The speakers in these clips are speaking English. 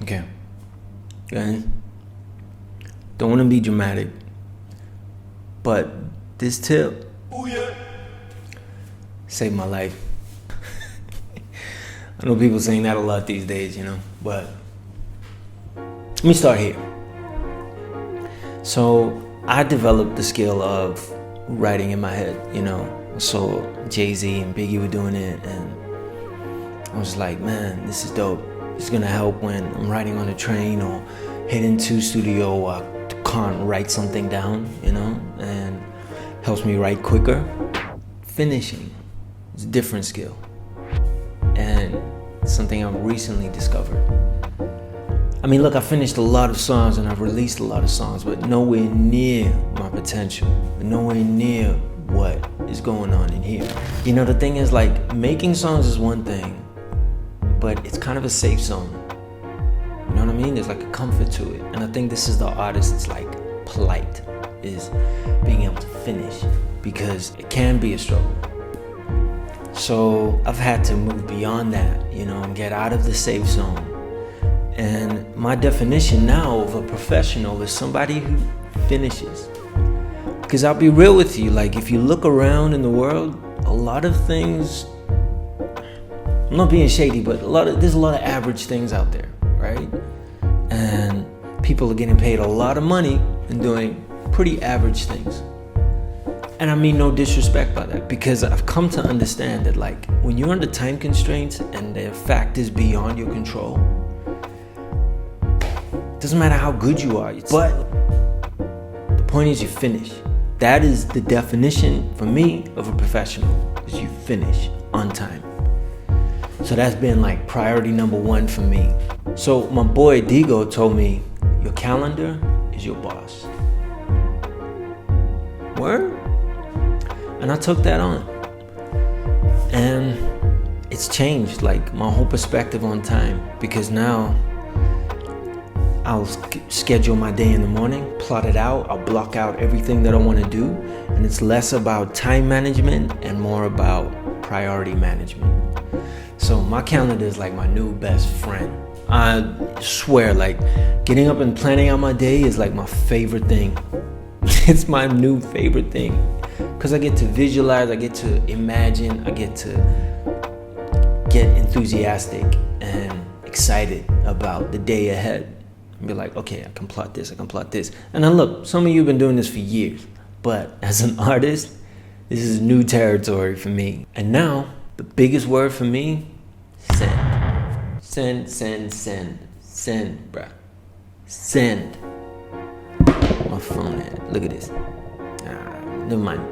Okay. Okay. Don't want to be dramatic, but this tip saved my life. I know people saying that a lot these days, but let me start here. So I developed the skill of writing in my head, So Jay-Z and Biggie were doing it, and I was like, man, this is dope. It's gonna help when I'm riding on a train or heading to studio. I can't write something down, and helps me write quicker. Finishing is a different skill, and it's something I've recently discovered. I mean, look, I finished a lot of songs and I've released a lot of songs, but nowhere near my potential, nowhere near what is going on in here. The thing is, like, making songs is one thing, but it's kind of a safe zone. You know what I mean? There's like a comfort to it. And I think this is the artist's like plight, is being able to finish, because it can be a struggle. So I've had to move beyond that, and get out of the safe zone. And my definition now of a professional is somebody who finishes. Because I'll be real with you, like, if you look around in the world, a lot of things, I'm not being shady, but there's a lot of average things out there, right? And people are getting paid a lot of money and doing pretty average things. And I mean no disrespect by that, because I've come to understand that, like, when you're under time constraints and the fact is beyond your control, doesn't matter how good you are, but the point is you finish. That is the definition for me of a professional, is you finish on time. So that's been like priority number one for me. So my boy Digo told me, your calendar is your boss. Word? And I took that on. And it's changed like my whole perspective on time, because now I'll schedule my day in the morning, plot it out, I'll block out everything that I want to do, and it's less about time management and more about priority management. So my calendar is like my new best friend. I swear, like, getting up and planning out my day is like my favorite thing. It's my new favorite thing, because I get to visualize, I get to imagine, I get to get enthusiastic and excited about the day ahead. And be like, okay, I can plot this. And then look, some of you have been doing this for years, but as an artist, this is new territory for me. And now, the biggest word for me, send. Send, bruh. Send. My phone here, look at this. Never mind.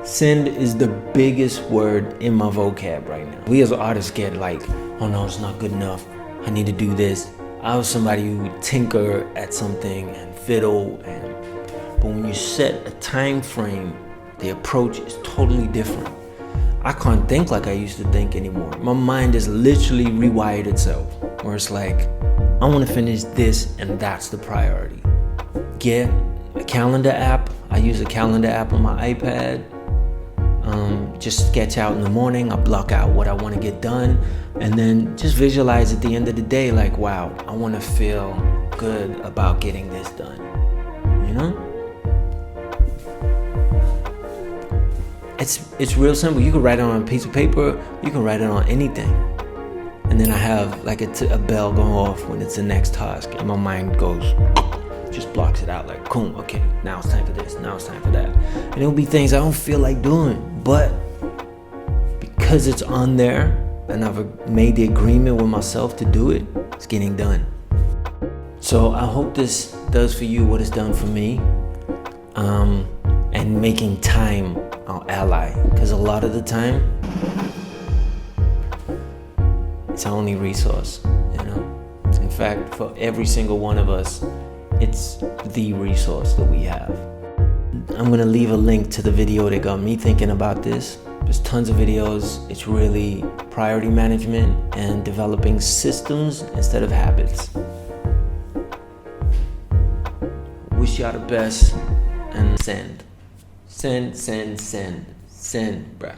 Send is the biggest word in my vocab right now. We as artists get like, oh no, it's not good enough, I need to do this. I was somebody who would tinker at something and fiddle, but when you set a time frame, the approach is totally different. I can't think like I used to think anymore. My mind has literally rewired itself, where it's like, I want to finish this, and that's the priority. Get a calendar app. I use a calendar app on my iPad. Just sketch out in the morning. I block out what I want to get done, and then just visualize at the end of the day, like, wow, I want to feel good about getting this done. It's real simple. You can write it on a piece of paper. You can write it on anything. And then I have like a bell going off when it's the next task, and my mind goes, just blocks it out, like, cool, okay, now it's time for this, now it's time for that. And it'll be things I don't feel like doing, but because it's on there and I've made the agreement with myself to do it, it's getting done. So I hope this does for you what it's done for me, and making time our ally, because a lot of the time it's our only resource. In fact, for every single one of us, it's the resource that we have. I'm going to leave a link to the video that got me thinking about this. There's tons of videos. It's really priority management and developing systems instead of habits. Wish y'all the best, and send, bruh.